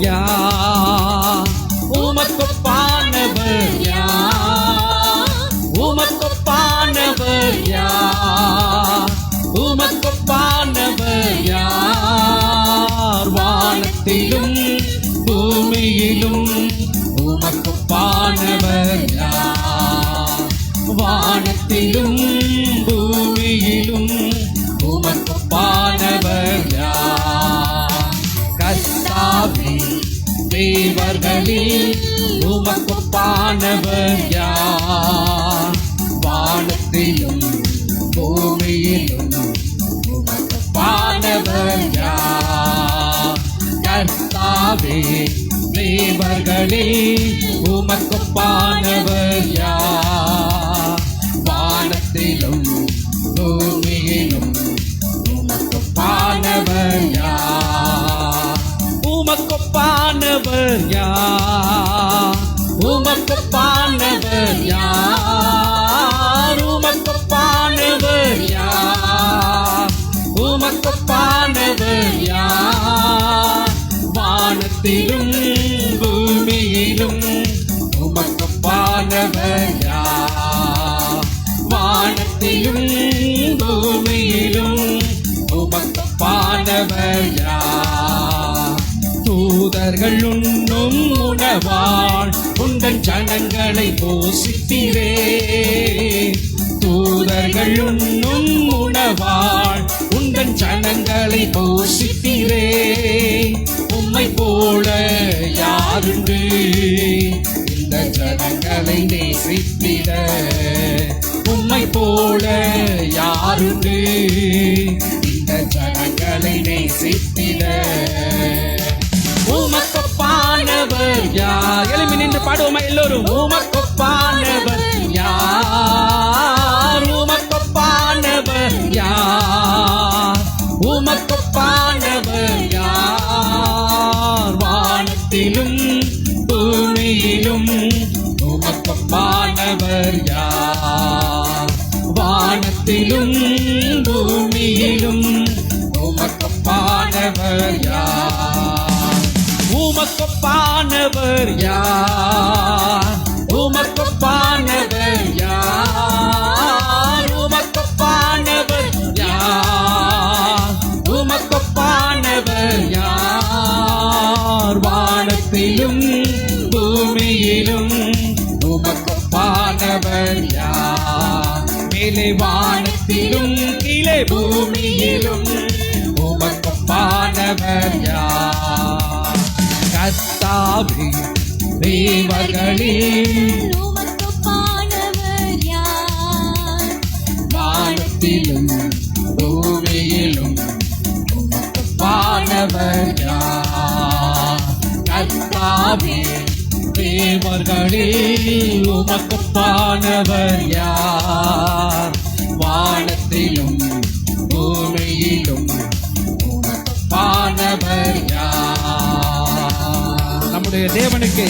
யார்? உமக்கொப்பானவர் யார்? உமக்கொப்பானவர் யார்? உமக்கொப்பானவர் யார்? வானத்திலும் பூமியிலும் உமக்கொப்பானவர் யார்? வானத்திலும் பூமியிலும் உமக்கொப்பானவர் யார்? கர்த்தாவே, தேவர்களில் உமக்கொப்பானவர் யார்? வானத்திலும் பூமியிலும் உமக்கொப்பானவர் யார்? கர்த்தாவே, தேவர்களில் உமக்கொப்பானவர் யார்? வானத்திலும் பூமியிலும் உமக்கொப்பானவர் யார்? உமக்கொப்பானவர் யார்? உமக்கொப்பானவர் யார்? உமக்கொப்பானவர் யார்? உமக்கொப்பானவர் யார்? வானத்திலும் பூமியிலும் உமக்கொப்பானவர் யார்? வானத்திலும் பூமியிலும் உமக்கொப்பானவர் யார்? தூதர்கள் உண்ணும் உணவாள் உந்தன் ஜனங்களை போஷித்தீரே. தூதர்கள் உண்ணும் உணவாள் உந்தன் ஜனங்களை போஷித்தீரே. உம்மை போல யாருண்டு இந்த ஜனங்களை நேசித்திட? உம்மை போல யாருண்டு இந்த ஜனங்களை நேசித்திட? உமக்கொப்பானவர் யார்? எழுப்பி நின்று பாடுவோமா எல்லோரும்? உமக்கொப்பானவர் யார்? உமக்கொப்பானவர் யார்? உமக்கொப்பானவர் யார்? வானத்திலும் பூமியிலும் உமக்கொப்பானவர் யார்? வானத்திலும் பூமியிலும் உமக்கொப்பானவர் யார்? உமக்கொப்பானவர் யார்? உமக்கொப்பானவர் யார்? உமக்கொப்பானவர் யார்? உமக்கொப்பானவர் யார்? வானத்திலும் பூமியிலும் உமக்கொப்பானவர் யார்? மேலே வானத்திலும் கீழே பூமியிலும் உமக்கொப்பானவர் யார்? கர்த்தாவே, தேவர்களில் உமக்கொப்பானவர் யார்? வானத்திலும் பூமியிலும் உமக்கொப்பானவர் யார்? கர்த்தாவே, தேவர்களில் உமக்கொப்பானவர் யார்? வானத்திலும் பூமியிலும் உமக்கொப்பானவர் யார்? நம்முடைய தேவனுக்கு